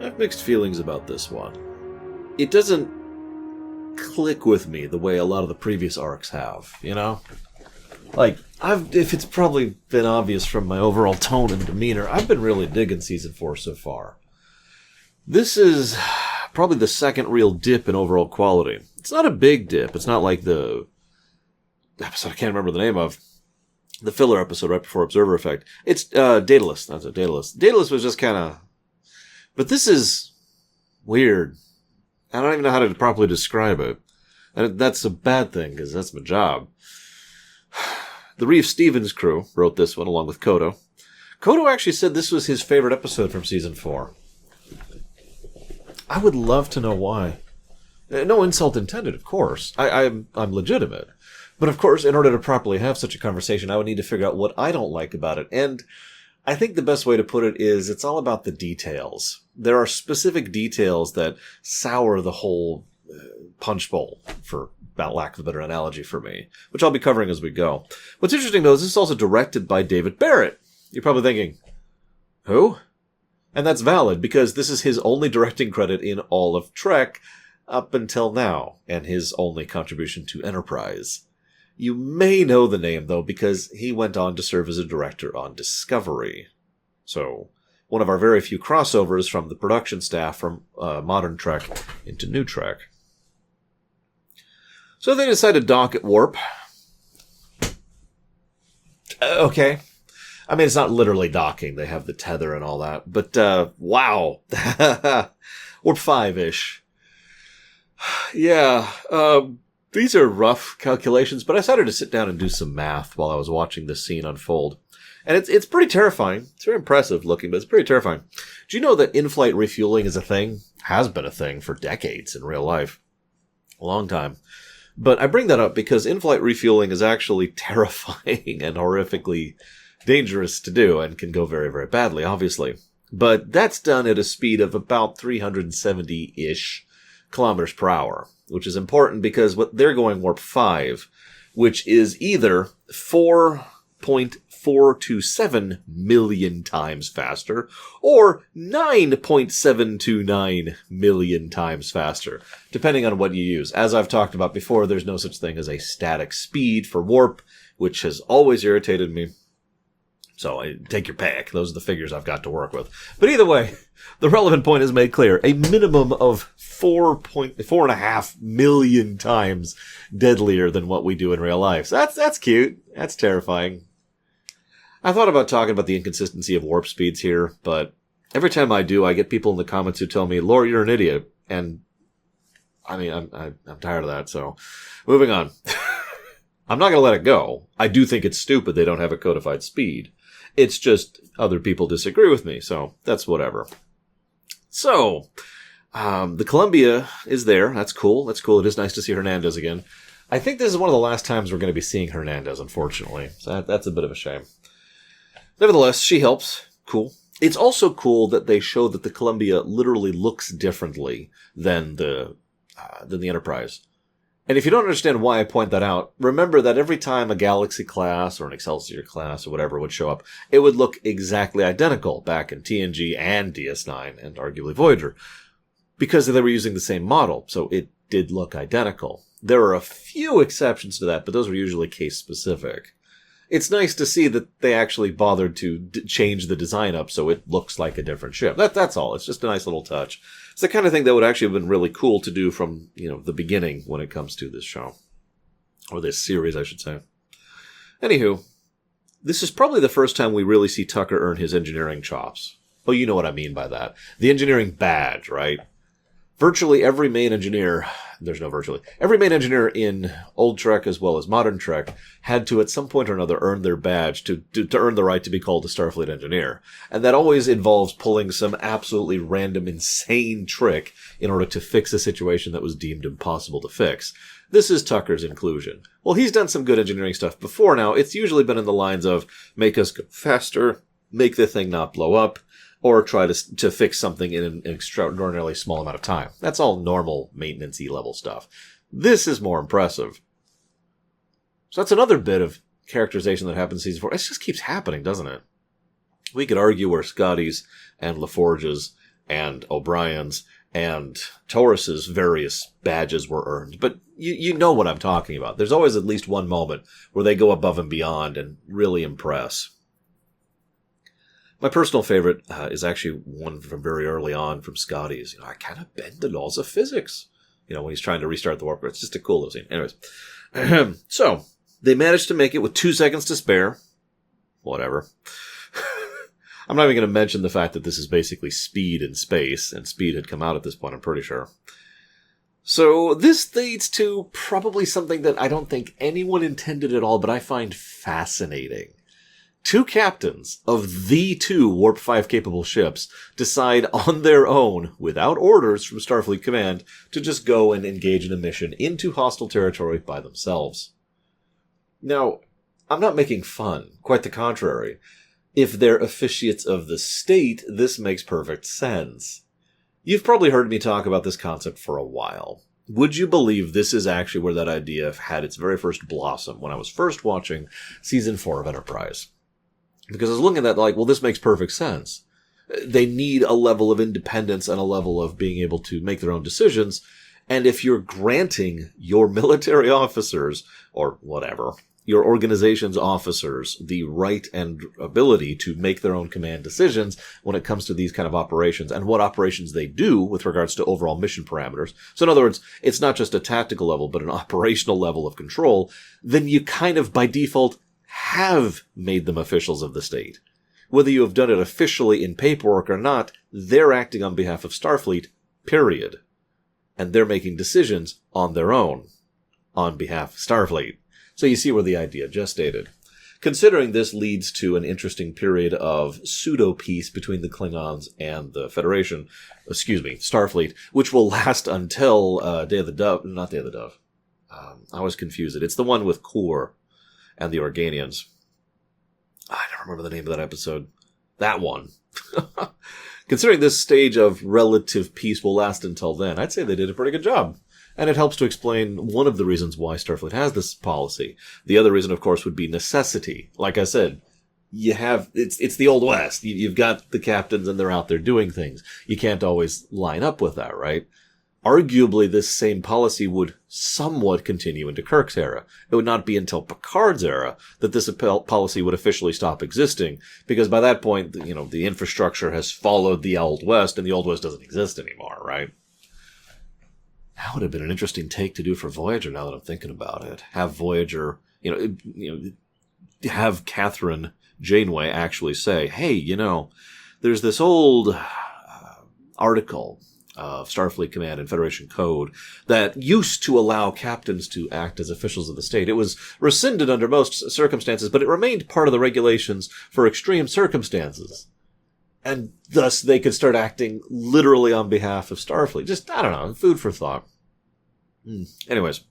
I have mixed feelings about this one. It doesn't click with me the way a lot of the previous arcs have, you know? Like, if it's probably been obvious from my overall tone and demeanor, I've been really digging Season 4 so far. This is probably the second real dip in overall quality. It's not a big dip. It's not like the episode I can't remember the name of. The filler episode right before Observer Effect. It's Daedalus. That's it, Daedalus. Daedalus was just kind of... But this is weird. I don't even know how to properly describe it. And that's a bad thing, because that's my job. The Reeve Stevens crew wrote this one along with Kodo. Kodo actually said this was his favorite episode from Season 4. I would love to know why. No insult intended, of course. I'm legitimate. But of course, in order to properly have such a conversation, I would need to figure out what I don't like about it. And I think the best way to put it is it's all about the details. There are specific details that sour the whole punch bowl, for about lack of a better analogy for me, which I'll be covering as we go. What's interesting, though, is this is also directed by David Barrett. You're probably thinking, who? And that's valid, because this is his only directing credit in all of Trek up until now, and his only contribution to Enterprise. You may know the name, though, because he went on to serve as a director on Discovery. So, one of our very few crossovers from the production staff from modern Trek into New Trek. So they decide to dock at Warp. Okay. I mean, it's not literally docking. They have the tether and all that. But, wow. Warp 5-ish. Yeah, these are rough calculations, but I decided to sit down and do some math while I was watching this scene unfold. And it's pretty terrifying. It's very impressive looking, but it's pretty terrifying. Do you know that in-flight refueling is a thing? Has been a thing for decades in real life. A long time. But I bring that up because in-flight refueling is actually terrifying and horrifically dangerous to do and can go very, very badly, obviously. But that's done at a speed of about 370-ish kilometers per hour, which is important because what they're going warp 5, which is either 4.427 million times faster or 9.729 million times faster, depending on what you use. As I've talked about before, there's no such thing as a static speed for warp, which has always irritated me. So take your pick. Those are the figures I've got to work with. But either way, the relevant point is made clear. A minimum of 4.5 million times deadlier than what we do in real life. So that's cute. That's terrifying. I thought about talking about the inconsistency of warp speeds here, but every time I do, I get people in the comments who tell me, "Lore, you're an idiot." And I mean, I'm tired of that. So moving on. I'm not going to let it go. I do think it's stupid they don't have a codified speed. It's just other people disagree with me, so that's whatever. So, the Columbia is there. That's cool. That's cool. It is nice to see Hernandez again. I think this is one of the last times we're going to be seeing Hernandez, unfortunately. So that's a bit of a shame. Nevertheless, she helps. Cool. It's also cool that they show that the Columbia literally looks differently than the Enterprise. And if you don't understand why I point that out, remember that every time a Galaxy class or an Excelsior class or whatever would show up, it would look exactly identical back in TNG and DS9 and arguably Voyager, because they were using the same model, so it did look identical. There are a few exceptions to that, but those were usually case-specific. It's nice to see that they actually bothered to change the design up so it looks like a different ship. That's all. It's just a nice little touch. It's the kind of thing that would actually have been really cool to do from, the beginning when it comes to this show. Or this series, I should say. Anywho, this is probably the first time we really see Tucker earn his engineering chops. Oh, you know what I mean by that. The engineering badge, right? Virtually every main engineer, every main engineer in Old Trek as well as Modern Trek had to at some point or another earn their badge to earn the right to be called a Starfleet engineer. And that always involves pulling some absolutely random, insane trick in order to fix a situation that was deemed impossible to fix. This is Tucker's inclusion. Well, he's done some good engineering stuff before now. It's usually been in the lines of make us go faster, make the thing not blow up, or try to fix something in an extraordinarily small amount of time. That's all normal maintenance-y level stuff. This is more impressive. So that's another bit of characterization that happens in Season 4. It just keeps happening, doesn't it? We could argue we're Scotty's and LaForge's and O'Brien's and Taurus's various badges were earned. But you know what I'm talking about. There's always at least one moment where they go above and beyond and really impress. My personal favorite is actually one from very early on from Scotty's. I cannot bend the laws of physics. When he's trying to restart the warp core. It's just a cool little scene. Anyways. So, they managed to make it with 2 seconds to spare. Whatever. I'm not even going to mention the fact that this is basically Speed in space, and Speed had come out at this point, I'm pretty sure. So, this leads to probably something that I don't think anyone intended at all, but I find fascinating. 2 captains of the 2 Warp 5 capable ships decide on their own, without orders from Starfleet Command, to just go and engage in a mission into hostile territory by themselves. Now, I'm not making fun. Quite the contrary. If they're officiates of the state, this makes perfect sense. You've probably heard me talk about this concept for a while. Would you believe this is actually where that idea had its very first blossom when I was first watching Season 4 of Enterprise? Because I was looking at that like, well, this makes perfect sense. They need a level of independence and a level of being able to make their own decisions. And if you're granting your military officers, or whatever, your organization's officers, the right and ability to make their own command decisions when it comes to these kind of operations and what operations they do with regards to overall mission parameters. So in other words, it's not just a tactical level, but an operational level of control. Then you kind of, by default, have made them officials of the state. Whether you have done it officially in paperwork or not, they're acting on behalf of Starfleet, period. And they're making decisions on their own, on behalf of Starfleet. So you see where the idea gestated. Considering this leads to an interesting period of pseudo-peace between the Klingons and the Federation, Starfleet, which will last until Day of the Dove, not Day of the Dove. I was confused. It's the one with Kor and the Organians. I don't remember the name of that episode. That one. Considering this stage of relative peace will last until then, I'd say they did a pretty good job. And it helps to explain one of the reasons why Starfleet has this policy. The other reason, of course, would be necessity. Like I said, it's the Old West. You've got the captains and they're out there doing things. You can't always line up with that, right? Arguably, this same policy would somewhat continue into Kirk's era. It would not be until Picard's era that this policy would officially stop existing, because by that point, the infrastructure has followed the Old West, and the Old West doesn't exist anymore, right? That would have been an interesting take to do for Voyager, now that I'm thinking about it. Have Voyager, have Catherine Janeway actually say, hey, there's this old article of Starfleet Command and Federation Code that used to allow captains to act as officials of the state. It was rescinded under most circumstances, but it remained part of the regulations for extreme circumstances. And thus they could start acting literally on behalf of Starfleet. Just, I don't know, food for thought. Anyways.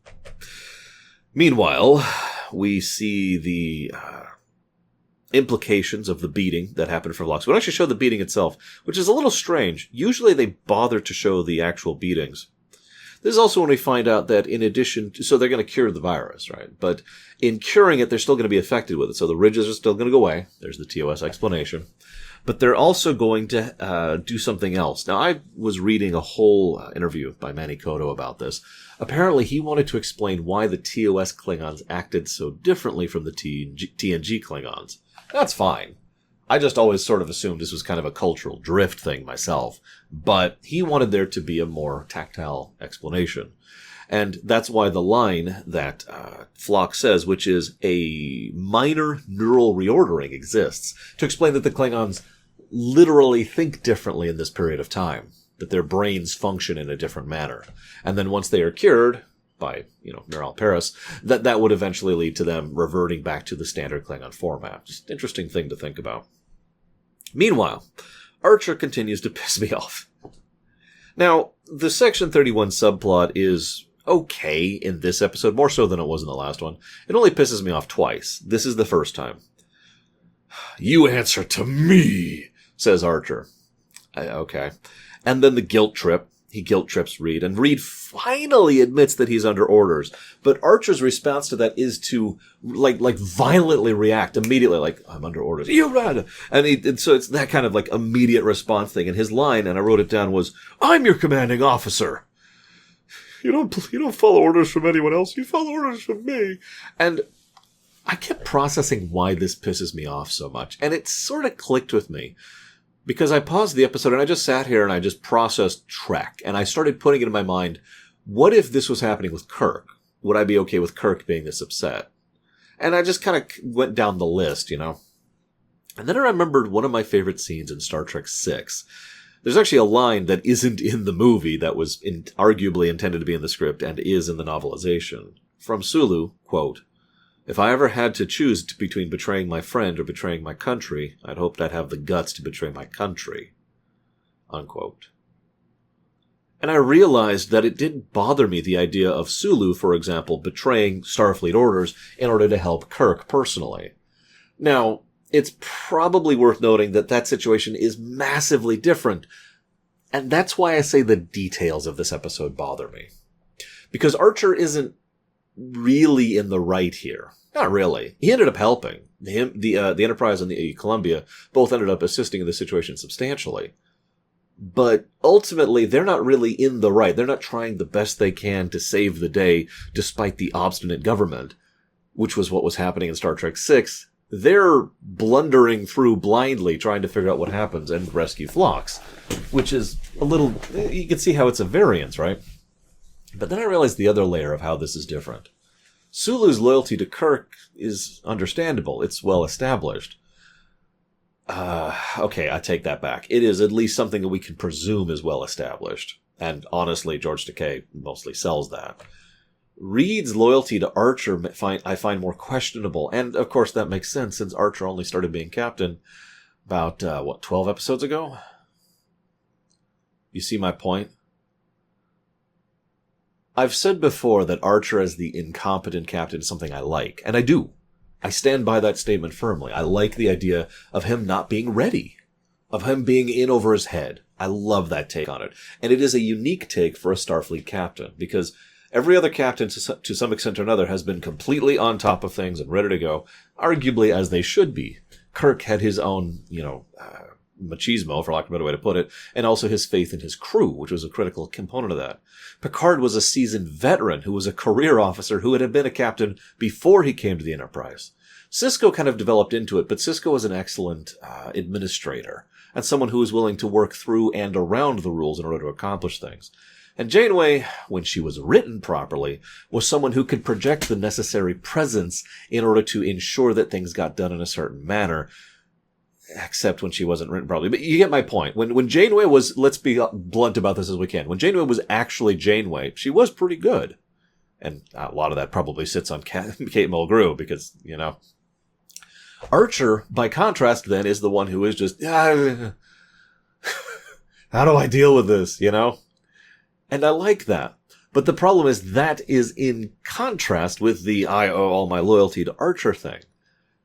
Meanwhile, we see the implications of the beating that happened for Phlox. We don't actually show the beating itself, which is a little strange. Usually they bother to show the actual beatings. This is also when we find out that in addition to, so they're going to cure the virus, right? But in curing it, they're still going to be affected with it. So the ridges are still going to go away. There's the TOS explanation. But they're also going to do something else. Now, I was reading a whole interview by Manny Koto about this. Apparently, he wanted to explain why the TOS Klingons acted so differently from the TNG Klingons. That's fine. I just always sort of assumed this was kind of a cultural drift thing myself. But he wanted there to be a more tactile explanation. And that's why the line that Phlox says, which is a minor neural reordering, exists to explain that the Klingons literally think differently in this period of time, that their brains function in a different manner. And then once they are cured by, Neural Paris, that would eventually lead to them reverting back to the standard Klingon format. Just an interesting thing to think about. Meanwhile, Archer continues to piss me off. Now, the Section 31 subplot is okay in this episode, more so than it was in the last one. It only pisses me off twice. This is the first time. You answer to me, says Archer. Okay. And then the guilt trip. He guilt trips Reed, and Reed finally admits that he's under orders. But Archer's response to that is to like violently react immediately, like, I'm under orders. You ran, and so it's that kind of like immediate response thing. And his line, and I wrote it down, was, "I'm your commanding officer. You don't follow orders from anyone else. You follow orders from me." And I kept processing why this pisses me off so much, and it sort of clicked with me. Because I paused the episode and I just sat here and I just processed Trek. And I started putting it in my mind, what if this was happening with Kirk? Would I be okay with Kirk being this upset? And I just kind of went down the list, And then I remembered one of my favorite scenes in Star Trek VI. There's actually a line that isn't in the movie that was arguably intended to be in the script and is in the novelization. From Sulu, quote, "If I ever had to choose between betraying my friend or betraying my country, I'd hoped I'd have the guts to betray my country." Unquote. And I realized that it didn't bother me, the idea of Sulu, for example, betraying Starfleet orders in order to help Kirk personally. Now, it's probably worth noting that that situation is massively different, and that's why I say the details of this episode bother me. Because Archer isn't really in the right here. Not really. He ended up helping. The Enterprise and the Columbia both ended up assisting in the situation substantially. But ultimately, they're not really in the right. They're not trying the best they can to save the day despite the obstinate government, which was what was happening in Star Trek VI. They're blundering through blindly trying to figure out what happens and rescue Phlox, which is a little... You can see how it's a variance, right? But then I realized the other layer of how this is different. Sulu's loyalty to Kirk is understandable. It's well established. Okay, I take that back. It is at least something that we can presume is well established. And honestly, George Takei mostly sells that. Reed's loyalty to Archer I find more questionable. And of course that makes sense since Archer only started being captain about, 12 episodes ago? You see my point? I've said before that Archer as the incompetent captain is something I like, and I do. I stand by that statement firmly. I like the idea of him not being ready, of him being in over his head. I love that take on it. And it is a unique take for a Starfleet captain, because every other captain to some extent or another has been completely on top of things and ready to go, arguably as they should be. Kirk had his own, machismo, for lack of a better way to put it, and also his faith in his crew, which was a critical component of that. Picard was a seasoned veteran who was a career officer who had been a captain before he came to the Enterprise. Sisko kind of developed into it, but Sisko was an excellent administrator and someone who was willing to work through and around the rules in order to accomplish things. And Janeway, when she was written properly, was someone who could project the necessary presence in order to ensure that things got done in a certain manner, except when she wasn't written properly. But you get my point. When Janeway was, let's be blunt about this as we can, when Janeway was actually Janeway, she was pretty good. And a lot of that probably sits on Kate Mulgrew, because, Archer, by contrast, then, is the one who is just, how do I deal with this, And I like that. But the problem is that is in contrast with the I owe all my loyalty to Archer thing.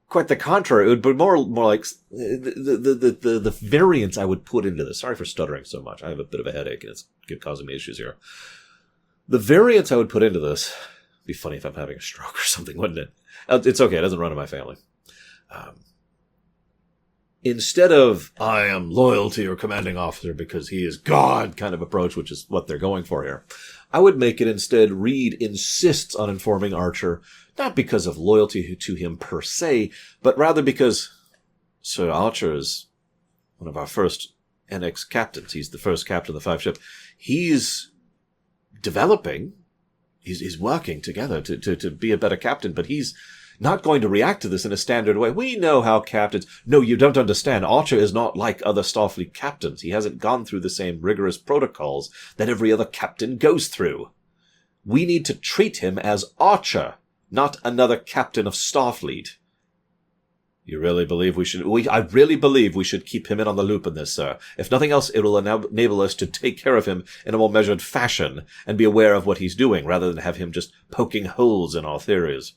Quite the contrary. It would be more like the variance I would put into this. Sorry for stuttering so much. I have a bit of a headache and it's causing me issues here. The variance I would put into this, it'd be funny if I'm having a stroke or something, wouldn't it? It's okay. It doesn't run in my family. Instead of, I am loyal to your commanding officer because he is God kind of approach, which is what they're going for here, I would make it instead Reed insists on informing Archer, not because of loyalty to him per se, but rather because Sir Archer is one of our first NX captains. He's the first captain of the 5 ship. He's developing. He's working together to be a better captain, but he's not going to react to this in a standard way. We know how captains... No, you don't understand. Archer is not like other Starfleet captains. He hasn't gone through the same rigorous protocols that every other captain goes through. We need to treat him as Archer, not another captain of Starfleet. You really believe we should... I really believe we should keep him in on the loop in this, sir. If nothing else, it will enable us to take care of him in a more measured fashion and be aware of what he's doing, rather than have him just poking holes in our theories.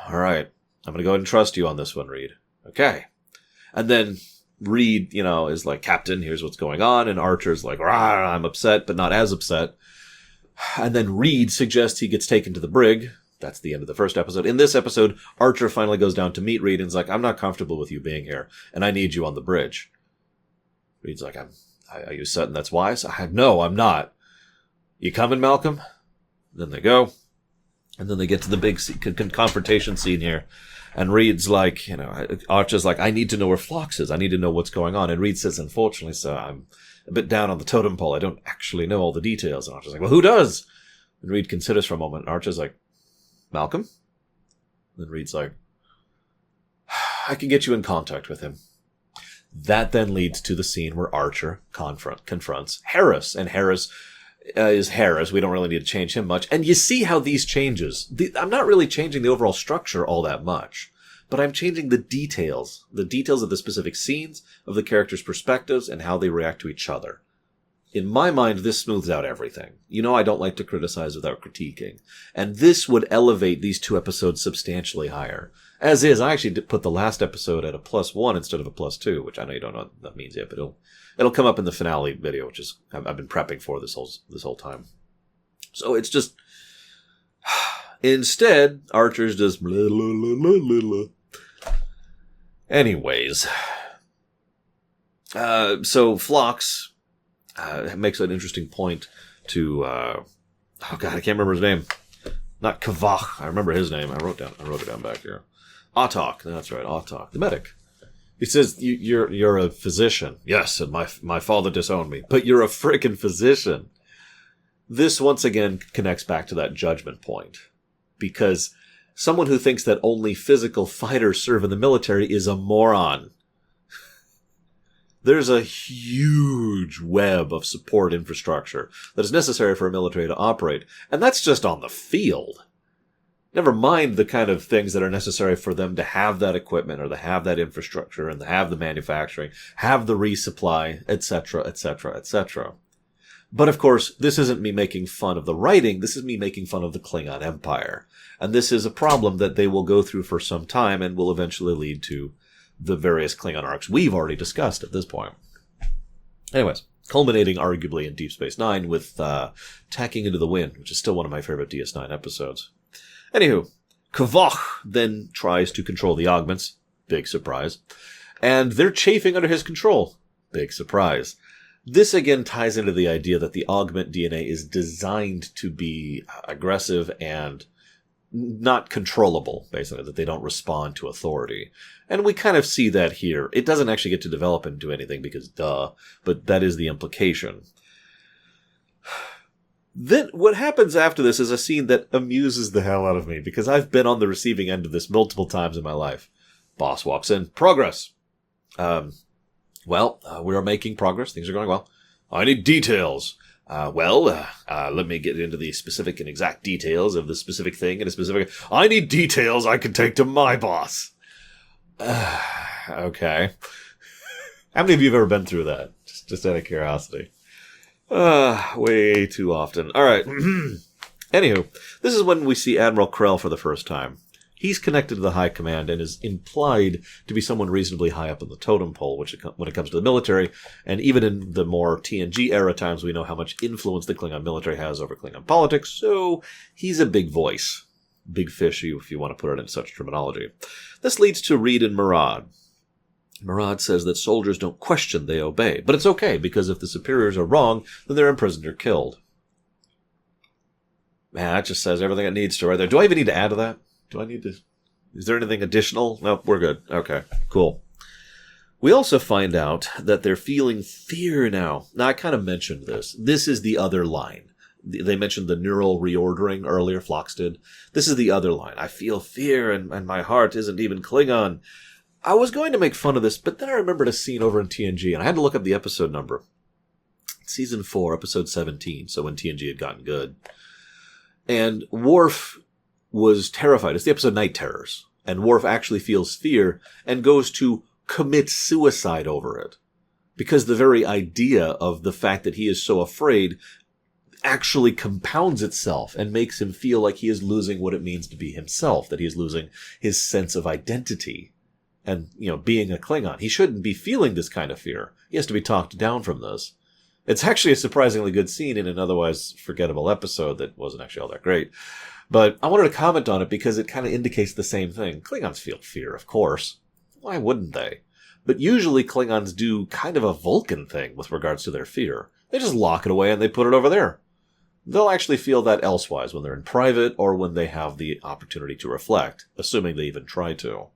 All right. I'm going to go ahead and trust you on this one, Reed. Okay. And then Reed, is like, Captain, here's what's going on. And Archer's like, rah, I'm upset, but not as upset. And then Reed suggests he gets taken to the brig. That's the end of the first episode. In this episode, Archer finally goes down to meet Reed and is like, I'm not comfortable with you being here, and I need you on the bridge. Reed's like, are you certain that's wise? No, I'm not. You coming, Malcolm? Then they go. And then they get to the big confrontation scene here. And Reed's like, Archer's like, I need to know where Phlox is. I need to know what's going on. And Reed says, unfortunately, sir, I'm a bit down on the totem pole. I don't actually know all the details. And Archer's like, well, who does? And Reed considers for a moment. And Archer's like, Malcolm? And then Reed's like, I can get you in contact with him. That then leads to the scene where Archer confronts Harris. And Harris is Harris. We don't really need to change him much. And you see how these changes. I'm not really changing the overall structure all that much, but I'm changing the details of the specific scenes, of the characters' perspectives, and how they react to each other. In my mind, this smooths out everything. I don't like to criticize without critiquing. And this would elevate these 2 episodes substantially higher. As is, I actually did put the last episode at a +1 instead of a +2, which I know you don't know what that means yet, but it'll come up in the finale video, which is I've been prepping for this whole time. So it's just instead, Archer's just blah, blah, blah, blah, blah, blah. Anyways, so Phlox makes an interesting point to oh god, I can't remember his name. Not Kavach. I remember his name. I wrote it down back here. Autok. That's right, Autok, the medic. He says, you're a physician. Yes, and my father disowned me. But you're a frickin' physician. This, once again, connects back to that judgment point. Because someone who thinks that only physical fighters serve in the military is a moron. There's a huge web of support infrastructure that is necessary for a military to operate. And that's just on the field. Never mind the kind of things that are necessary for them to have that equipment or to have that infrastructure and to have the manufacturing, have the resupply, etc., etc., etc. But of course, this isn't me making fun of the writing. This is me making fun of the Klingon Empire. And this is a problem that they will go through for some time and will eventually lead to the various Klingon arcs we've already discussed at this point. Anyways, culminating arguably in Deep Space Nine with Tacking Into the Wind, which is still one of my favorite DS9 episodes. Anywho, Kavach then tries to control the augments. Big surprise. And they're chafing under his control. Big surprise. This again ties into the idea that the augment DNA is designed to be aggressive and not controllable, basically, that they don't respond to authority. And we kind of see that here. It doesn't actually get to develop into anything because duh, but that is the implication. Then what happens after this is a scene that amuses the hell out of me because I've been on the receiving end of this multiple times in my life. Boss walks in. Progress. We are making progress. Things are going well. I need details. Let me get into the specific and exact details of the specific thing and a specific... I need details I can take to my boss. Okay. How many of you have ever been through that? Just out of curiosity. Way too often. All right. Anywho, this is when we see Admiral Krell for the first time. He's connected to the high command and is implied to be someone reasonably high up in the totem pole, when it comes to the military. And even in the more TNG era times, we know how much influence the Klingon military has over Klingon politics. So he's a big voice. Big fish, if you want to put it in such terminology. This leads to Reed and Murad. Murad says that soldiers don't question, they obey. But it's okay, because if the superiors are wrong, then they're imprisoned or killed. Man, that just says everything it needs to right there. Do I even need to add to that? Do I need to... Is there anything additional? No, we're good. Okay, cool. We also find out that they're feeling fear now. Now, I kind of mentioned this. This is the other line. They mentioned the neural reordering earlier, Phlox did. This is the other line. I feel fear and my heart isn't even Klingon. I was going to make fun of this, but then I remembered a scene over in TNG, and I had to look up the episode number. Season 4, episode 17, so when TNG had gotten good. And Worf was terrified. It's the episode Night Terrors. And Worf actually feels fear and goes to commit suicide over it. Because the very idea of the fact that he is so afraid actually compounds itself and makes him feel like he is losing what it means to be himself, that he is losing his sense of identity. And, being a Klingon, he shouldn't be feeling this kind of fear. He has to be talked down from this. It's actually a surprisingly good scene in an otherwise forgettable episode that wasn't actually all that great. But I wanted to comment on it because it kind of indicates the same thing. Klingons feel fear, of course. Why wouldn't they? But usually Klingons do kind of a Vulcan thing with regards to their fear. They just lock it away and they put it over there. They'll actually feel that elsewise when they're in private or when they have the opportunity to reflect, assuming they even try to.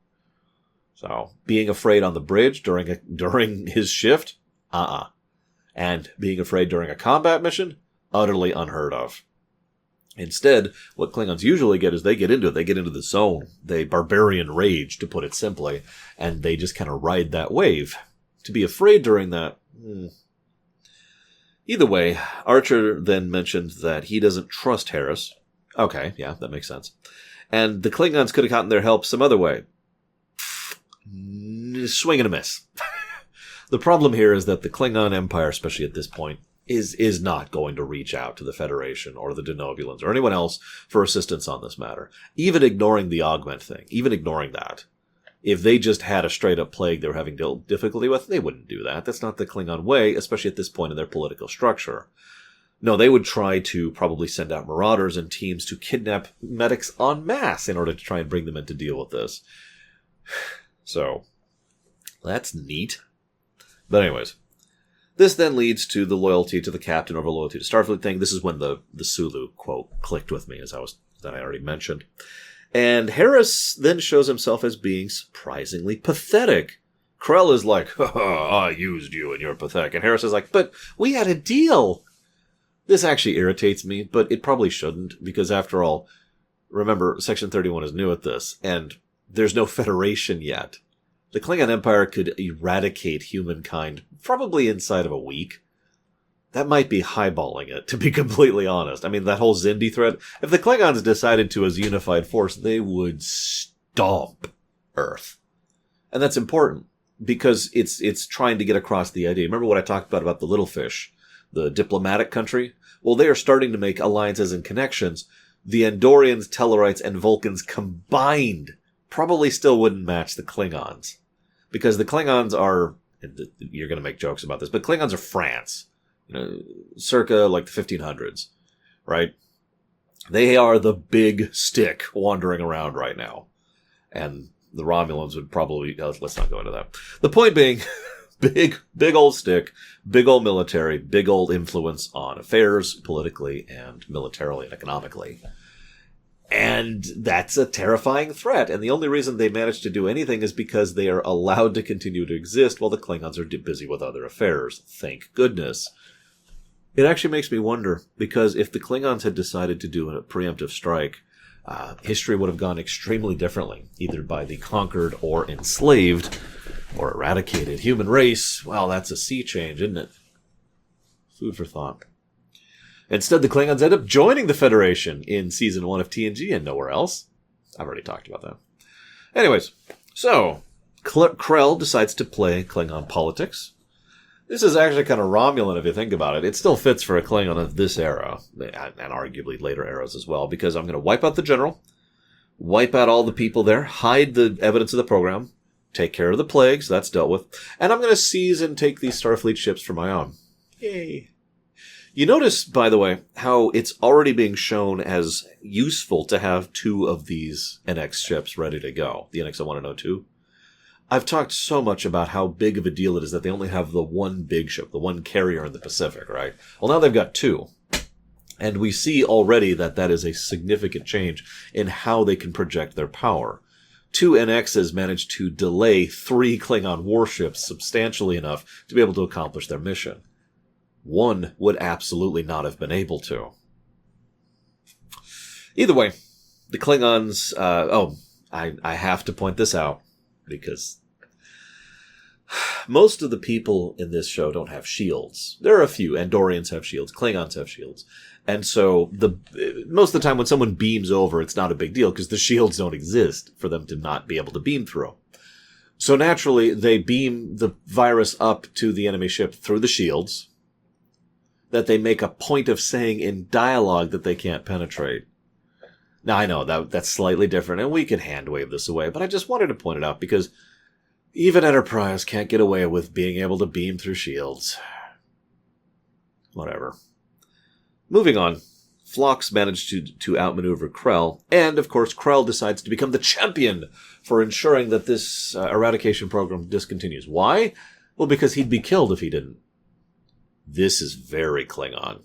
So, being afraid on the bridge during his shift? And being afraid during a combat mission? Utterly unheard of. Instead, what Klingons usually get is they get into it. They get into the zone. They barbarian rage, to put it simply. And they just kind of ride that wave. To be afraid during that... Either way, Archer then mentioned that he doesn't trust Harris. Okay, yeah, that makes sense. And the Klingons could have gotten their help some other way. Swing and a miss. The problem here is that the Klingon Empire, especially at this point, is not going to reach out to the Federation or the Denobulans or anyone else for assistance on this matter. Even ignoring the augment thing, even ignoring that. If they just had a straight-up plague they were having difficulty with, they wouldn't do that. That's not the Klingon way, especially at this point in their political structure. No, they would try to probably send out marauders and teams to kidnap medics en masse in order to try and bring them in to deal with this. So, that's neat. But anyways, this then leads to the loyalty to the captain over loyalty to Starfleet thing. This is when the Sulu quote clicked with me, as I already mentioned. And Harris then shows himself as being surprisingly pathetic. Krell is like, I used you and you're pathetic. And Harris is like, but we had a deal. This actually irritates me, but it probably shouldn't, because after all, remember, Section 31 is new at this, and there's no Federation yet. The Klingon Empire could eradicate humankind probably inside of a week. That might be highballing it, to be completely honest. I mean, that whole Xindi threat, if the Klingons decided to as a unified force, they would stomp Earth. And that's important, because it's trying to get across the idea. Remember what I talked about the little fish, the diplomatic country? Well, they are starting to make alliances and connections. The Andorians, Tellarites, and Vulcans combined probably still wouldn't match the Klingons. Because the Klingons are, you're going to make jokes about this, but Klingons are France. Circa like the 1500s, right? They are the big stick wandering around right now. And the Romulans would probably, let's not go into that. The point being, big old stick, big old military, big old influence on affairs, politically and militarily and economically. And that's a terrifying threat. And the only reason they manage to do anything is because they are allowed to continue to exist while the Klingons are busy with other affairs. Thank goodness. It actually makes me wonder, because if the Klingons had decided to do a preemptive strike, history would have gone extremely differently, either by the conquered or enslaved or eradicated human race. Well, that's a sea change, isn't it? Food for thought. Instead, the Klingons end up joining the Federation in Season 1 of TNG and nowhere else. I've already talked about that. Anyways, so Krell decides to play Klingon politics. This is actually kind of Romulan if you think about it. It still fits for a Klingon of this era, and arguably later eras as well, because I'm going to wipe out the general, wipe out all the people there, hide the evidence of the program, take care of the plagues, that's dealt with, and I'm going to seize and take these Starfleet ships for my own. Yay. You notice, by the way, how it's already being shown as useful to have 2 of these NX ships ready to go, the NX-01 and 02. I've talked so much about how big of a deal it is that they only have the one big ship, the one carrier in the Pacific, right? Well, now they've got 2. And we see already that that is a significant change in how they can project their power. 2 NXs managed to delay 3 Klingon warships substantially enough to be able to accomplish their mission. 1 would absolutely not have been able to. Either way, the Klingons... I have to point this out, because most of the people in this show don't have shields. There are a few. Andorians have shields. Klingons have shields. And so most of the time when someone beams over, it's not a big deal because the shields don't exist for them to not be able to beam through. So naturally, they beam the virus up to the enemy ship through the shields that they make a point of saying in dialogue that they can't penetrate. Now, I know that's slightly different, and we could hand wave this away, but I just wanted to point it out because Even Enterprise can't get away with being able to beam through shields. Whatever. Moving on. Phlox managed to outmaneuver Krell, and of course Krell decides to become the champion for ensuring that this eradication program discontinues. Why? Well, because he'd be killed if he didn't. This is very Klingon.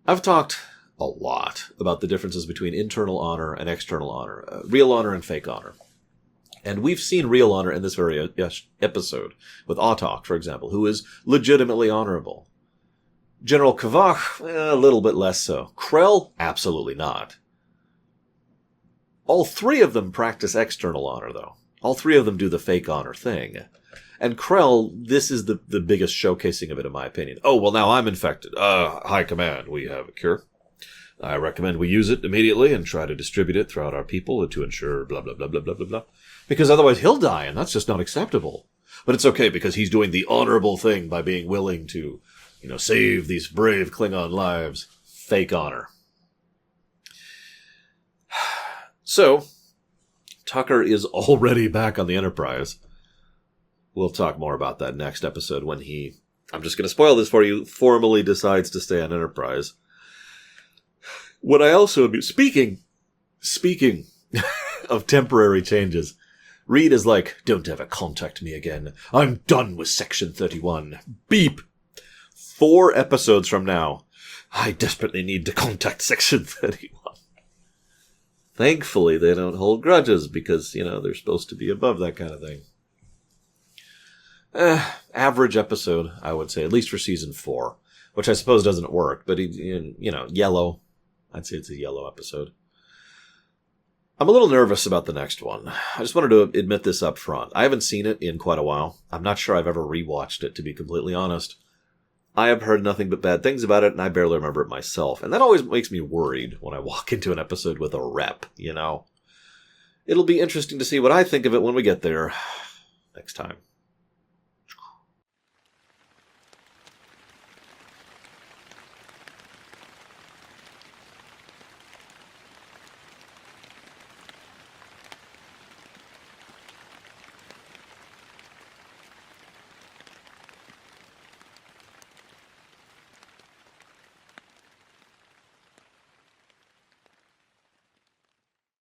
I've talked a lot about the differences between internal honor and external honor, real honor and fake honor. And we've seen real honor in this very episode, with Autok, for example, who is legitimately honorable. General Kavach, a little bit less so. Krell, absolutely not. All three of them practice external honor, though. All three of them do the fake honor thing. And Krell, this is the biggest showcasing of it, in my opinion. Oh, well, now I'm infected. High Command, we have a cure. I recommend we use it immediately and try to distribute it throughout our people to ensure blah, blah, blah, blah, blah, blah, blah. Because otherwise he'll die, and that's just not acceptable. But it's okay, because he's doing the honorable thing by being willing to, save these brave Klingon lives. Fake honor. So, Tucker is already back on the Enterprise. We'll talk more about that next episode when he, I'm just going to spoil this for you, formally decides to stay on Enterprise. What I also, speaking of temporary changes, Reed is like, don't ever contact me again. I'm done with Section 31. Beep. 4 episodes from now, I desperately need to contact Section 31. Thankfully, they don't hold grudges because, they're supposed to be above that kind of thing. Average episode, I would say, at least for season 4, which I suppose doesn't work, but, yellow. I'd say it's a yellow episode. I'm a little nervous about the next one. I just wanted to admit this up front. I haven't seen it in quite a while. I'm not sure I've ever rewatched it, to be completely honest. I have heard nothing but bad things about it, and I barely remember it myself. And that always makes me worried when I walk into an episode with a rep, It'll be interesting to see what I think of it when we get there next time.